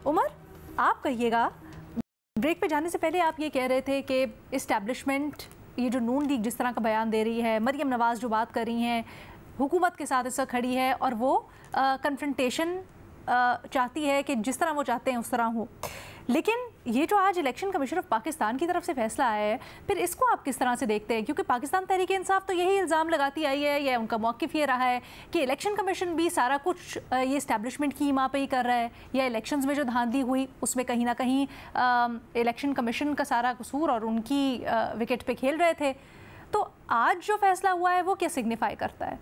उमर, आप कहिएगा, ब्रेक पे जाने से पहले आप ये कह रहे थे कि इस्टेब्लिशमेंट, ये जो नून लीग जिस तरह का बयान दे रही है, मरियम नवाज़ जो बात कर रही हैं, हुकूमत के साथ इस वक्त खड़ी है और वो कन्फ्रंटेशन चाहती है कि जिस तरह वो चाहते हैं उस तरह हो। लेकिन ये जो आज इलेक्शन कमीशन ऑफ पाकिस्तान की तरफ से फैसला आया है, फिर इसको आप किस तरह से देखते हैं? क्योंकि पाकिस्तान तहरीक इंसाफ तो यही इल्ज़ाम लगाती आई है, या उनका मौक़िफ़ ये रहा है कि इलेक्शन कमीशन भी सारा कुछ ये इस्टेब्लिशमेंट की इमा पे ही कर रहा है, या इलेक्शंस में जो धांधली हुई उसमें कहीं ना कहीं इलेक्शन कमीशन का सारा कसूर और उनकी विकेट पे खेल रहे थे। तो आज जो फैसला हुआ है वो क्या सिग्निफाई करता है?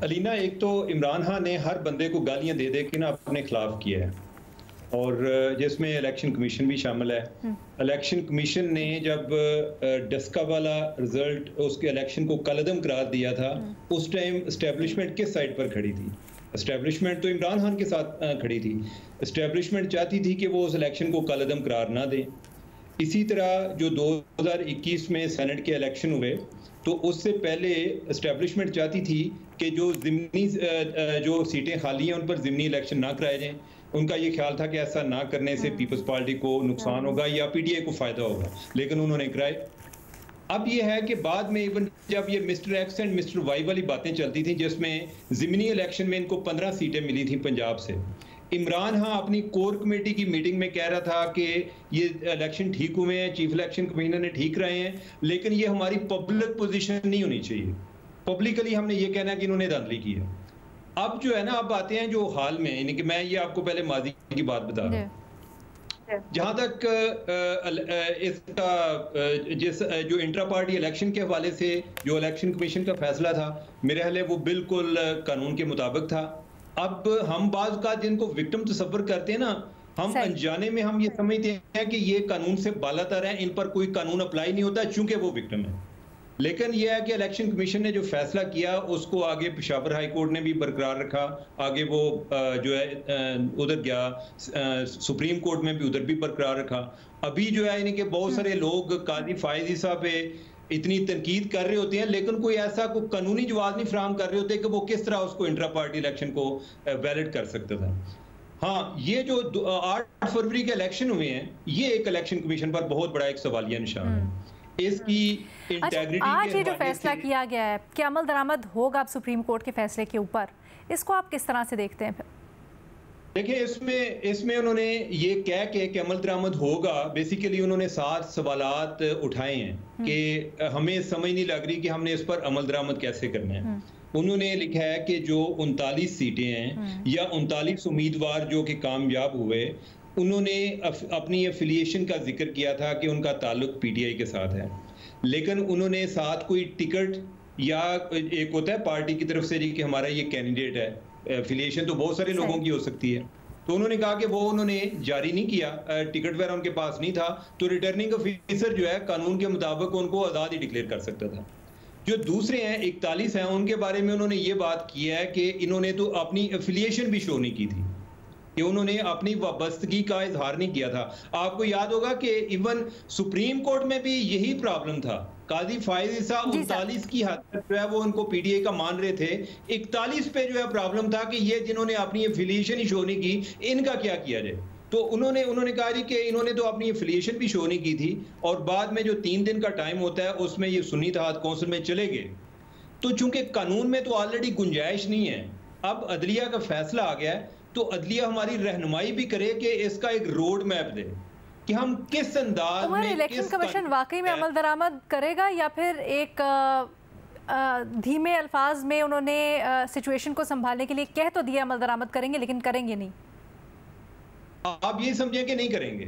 अलीना, एक तो इमरान खान ने हर बंदे को गालियां दे दे के ना अपने खिलाफ किया है, और जिसमें इलेक्शन कमीशन भी शामिल है। इलेक्शन कमीशन ने जब डस्का वाला रिजल्ट, उसके इलेक्शन को कलअदम करार दिया था, उस टाइम इस्टेब्लिशमेंट किस साइड पर खड़ी थी? इस्टेब्लिशमेंट तो इमरान खान के साथ खड़ी थी। इस्टेब्लिशमेंट चाहती थी कि वो उस इलेक्शन को कलअदम करार ना दें। इसी तरह जो 2021 में सेनेट के इलेक्शन हुए, तो उससे पहले इस्टेब्लिशमेंट चाहती थी कि जो सीटें खाली हैं उन पर ज़िमनी इलेक्शन ना कराए जाएं। उनका ये ख्याल था कि ऐसा ना करने से पीपल्स पार्टी को नुकसान होगा या पीटीआई को फ़ायदा होगा, लेकिन उन्होंने कराए। अब ये है कि बाद में इवन जब ये mister X and mister Y वाली बातें चलती थी, जिसमें ज़िमनी इलेक्शन में इनको 15 सीटें मिली थी पंजाब से, इमरान खान अपनी कोर कमेटी की मीटिंग में कह रहा था कि ये इलेक्शन ठीक हुए हैं, चीफ इलेक्शन कमिश्नर ने ठीक रहे हैं, लेकिन ये हमारी पब्लिक पोजीशन नहीं होनी चाहिए। पब्लिकली हमने ये कहना है कि इन्होंने धांधली की है। अब जो है ना, अब आते हैं जो हाल में, यानी कि मैं ये आपको पहले माजी की बात बता रहा हूँ। जहाँ तक इसका जो इंट्रा पार्टी इलेक्शन के हवाले से जो इलेक्शन कमीशन का फैसला था, मेरे ख्याल वो बिल्कुल कानून के मुताबिक था। अब हम बाज़ का जिनको विक्टिम तस्वर करते हैं ना, हम अनजाने में हम ये समझते हैं कि ये कानून से बालातर है, इन पर कोई कानून अप्लाई नहीं होता चूंकि वो विक्टिम है। लेकिन यह है कि इलेक्शन कमीशन ने जो फैसला किया उसको आगे पेशावर हाई कोर्ट ने भी बरकरार रखा, आगे वो जो है उधर गया सुप्रीम कोर्ट में भी, उधर भी बरकरार रखा। अभी जो है यानी कि बहुत सारे लोग काजी फायजी साहब पे इतनी तनकीद कर रहे होते हैं, लेकिन कोई ऐसा कोई कानूनी जवाब नहीं फराहम कर रहे होते कि वो किस तरह उसको इंट्रा पार्टी इलेक्शन को वैलिड कर सकता था। हाँ, ये जो 8 फरवरी के इलेक्शन हुए हैं, ये एक इलेक्शन कमीशन पर बहुत बड़ा एक सवालिया निशान है। इसकी इंटेग्रिटी आज ये जो फैसला किया गया है, क्या अमल दरामद होगा अब सुप्रीम कोर्ट के फैसले के ऊपर, इसको आप किस तरह से देखते हैं? फिर देखिए, इसमें उन्होंने ये कह के अमल दरामद होगा, बेसिकली उन्होंने 7 सवालात उठाए हैं कि हमें समझ नहीं लग रही कि हमने इस पर अमल दरामद कैसे करना है। उन्होंने लिखा है कि जो 39 सीटें हैं या 39 उम्मीदवार जो कि कामयाब हुए, उन्होंने अपनी एफिलिएशन का जिक्र किया था कि उनका ताल्लुक पीटीआई के साथ है, लेकिन उन्होंने साथ कोई टिकट या एक होता है पार्टी की तरफ से कि हमारा ये कैंडिडेट है, एफिलिएशन तो बहुत सारे लोगों की हो सकती है, तो उन्होंने कहा कि वो उन्होंने जारी नहीं किया, टिकट वगैरह उनके पास नहीं था, तो रिटर्निंग ऑफिसर जो है कानून के मुताबिक उनको आज़ाद ही डिक्लेयर कर सकता था। जो दूसरे हैं 41 हैं, उनके बारे में उन्होंने ये बात की है कि इन्होंने तो अपनी एफिलिएशन भी शो नहीं की थी, कि उन्होंने अपनी वाबस्तगी का इजहार नहीं किया था। आपको याद होगा कि इवन सुप्रीम कोर्ट में भी यही प्रॉब्लम था। काजी फायजी साहब 39 की हद तक जो है वो उनको पीटीआई का मान रहे थे, 41 पे जो है प्रॉब्लम था कि ये जिन्होंने अपनी एफिलिएशन ही शो नहीं की, इनका क्या किया जाए। तो उन्होंने कहा जी कि इन्होंने तो अपनी एफिलिएशन भी शो नहीं की थी, और बाद में जो 3 दिन का टाइम होता है उसमें ये सुन्नी इत्तेहाद कौंसिल में चले गए। तो चूंकि कानून में तो ऑलरेडी गुंजाइश नहीं है, अब अदलिया का फैसला आ गया है, तो अदलिया हमारी रहनुमाई भी करे कि इसका एक रोड मैप दे कि हम किस अंदाज में इलेक्शन कमीशन वाकई में अमल दरामद करेगा, या फिर एक धीमे अल्फाज में उन्होंने सिचुएशन को संभालने के लिए कह तो दिया अमल दरामद करेंगे, लेकिन करेंगे नहीं? आप ये समझे कि नहीं करेंगे,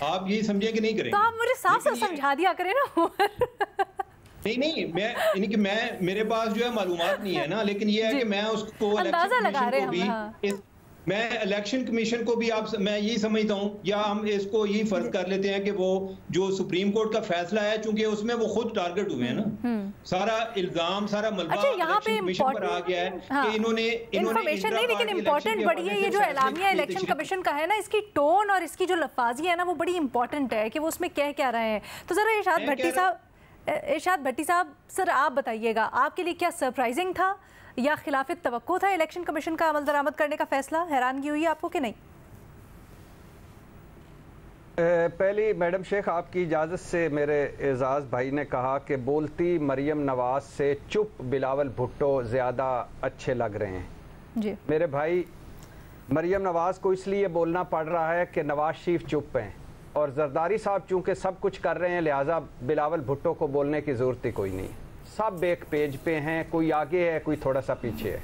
आप ये समझे कि नहीं करेंगे, तो आप मुझे साफ साफ समझा दिया करें ना। नहीं, मैं मेरे पास जो है मालूमात नहीं है ना, लेकिन ये है कि मैं उसको अंदाजा लगा रहे हैं मैं इलेक्शन कमीशन को भी मैं यही समझता हूँ, या हम इसको यही फर्ज कर लेते हैं कि वो जो सुप्रीम कोर्ट का फैसला है, चूंकि उसमें वो खुद टारगेट हुए हैं ना, सारा इल्जाम सारा मलबा यहाँ पे कमीशन पर आ गया है कि इन्होंने इन्फॉर्मेशन नहीं, लेकिन इम्पोर्टेंट बड़ी है ये जो एलामिया इलेक्शन कमीशन का है ना, इसकी टोन और इसकी जो लफ्ज़ी है ना, वो बड़ी इंपॉर्टेंट है कि वो उसमें कह क्या रहे हैं। तो जरा इरशाद भट्टी साहब सर आप बताइएगा, आपके लिए क्या सरप्राइजिंग था या खिलाफ तवक्को था इलेक्शन कमीशन का अमल दरामद करने का फैसला? हैरानगी हुई आपको कि नहीं? पहली मैडम शेख, आपकी इजाज़त से मेरे एजाज़ भाई ने कहा कि बोलती मरियम नवाज से चुप बिलावल भुट्टो ज़्यादा अच्छे लग रहे हैं जी। मेरे भाई, मरियम नवाज को इसलिए बोलना पड़ रहा है कि नवाज शरीफ चुप हैं और जरदारी साहब चूँकि सब कुछ कर रहे हैं, लिहाजा बिलावल भुट्टो को बोलने की ज़रूरत ही कोई नहीं। सब एक पेज पे हैं, कोई आगे है, कोई थोड़ा सा पीछे है।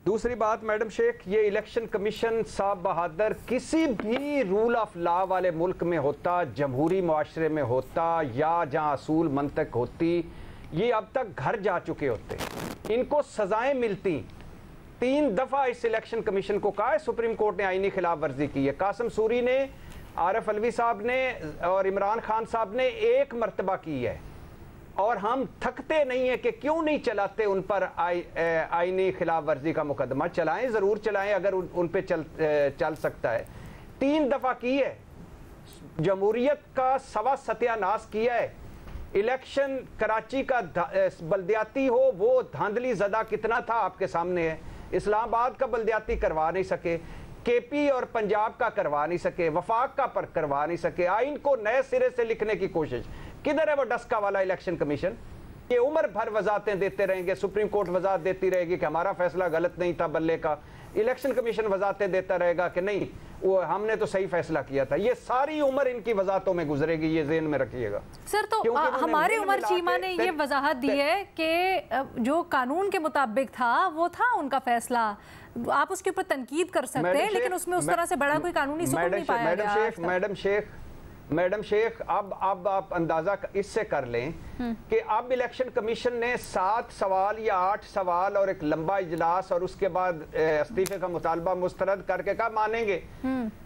दूसरी बात मैडम शेख, ये इलेक्शन कमीशन साहब बहादुर किसी भी रूल ऑफ लॉ वाले मुल्क में होता, जमहूरी मुआशरे में होता या जहाँ असूल मंतक होती, ये अब तक घर जा चुके होते। इनको सजाएं मिलती। 3 दफ़ा इस इलेक्शन कमीशन को कहा है सुप्रीम कोर्ट ने आईनी खिलाफ वर्जी की है। कासिम सूरी ने, आरिफ अलवी साहब ने और इमरान खान साहब ने 1 मरतबा की है और हम थकते नहीं है कि क्यों नहीं चलाते उन पर आईनी खिलाफ वर्जी का मुकदमा। चलाएं, ज़रूर चलाएं अगर उन पे चल सकता है। 3 दफ़ा की है, जमहूरियत का सवा सत्यानाश किया है। इलेक्शन कराची का बल्दियाती हो, वो धांधली ज़दा कितना था आपके सामने है। इस्लामाबाद का बल्दियाती करवा नहीं सके, केपी और पंजाब का करवा नहीं सके, वफाक का पर करवा नहीं सके, आइन को नए सिरे से लिखने की कोशिश। किधर है वो डस्का वाला इलेक्शन कमीशन? ये उम्र भर वजाहतें देते रहेंगे, सुप्रीम कोर्ट वजाहत देती रहेगी कि हमारा फैसला गलत नहीं था बल्ले का, इलेक्शन कमीशन वजाहतें देता रहेगा कि नहीं वो हमने तो सही फैसला किया था। ये सारी उम्र इनकी वजाहतों में गुजरेगी, ये ज़हन में रखिएगा। सर तो हमारे उमर चीमा ने ये वजाहत दी है कि जो कानून के मुताबिक था वो था उनका फैसला। आप उसके ऊपर तनकीद कर सकते हैं, लेकिन उसमें उस तरह से बड़ा कोई कानूनी सुकून नहीं पाया गया। मैडम शेख, अब आप अंदाजा इससे कर लें कि अब इलेक्शन कमीशन ने 7 सवाल या 8 सवाल और एक लंबा इजलास और उसके बाद इस्तीफे का मुतालबा मुस्तरद करके कहा मानेंगे।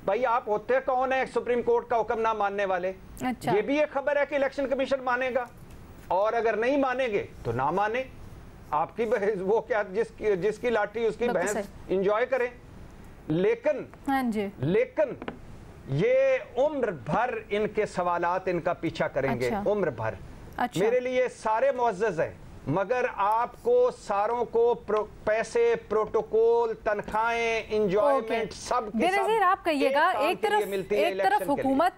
भाई आप होते कौन है सुप्रीम कोर्ट का हुक्म ना मानने वाले? अच्छा। ये भी एक खबर है कि इलेक्शन कमीशन मानेगा और अगर नहीं मानेंगे तो ना माने। आपकी वो क्या, जिसकी लाठी उसकी भैंस, इंजॉय करें। लेकिन ये उम्र भर इनके सवालात इनका पीछा करेंगे। अच्छा। उम्र भर। अच्छा। मेरे लिए सारे मुअज़्ज़ज़ हैं, मगर आपको सारों को पैसे, प्रोटोकॉल, तनख्वाहें, इंजॉयमेंट सब के सब आप कहिएगा एक तरफ हुकूमत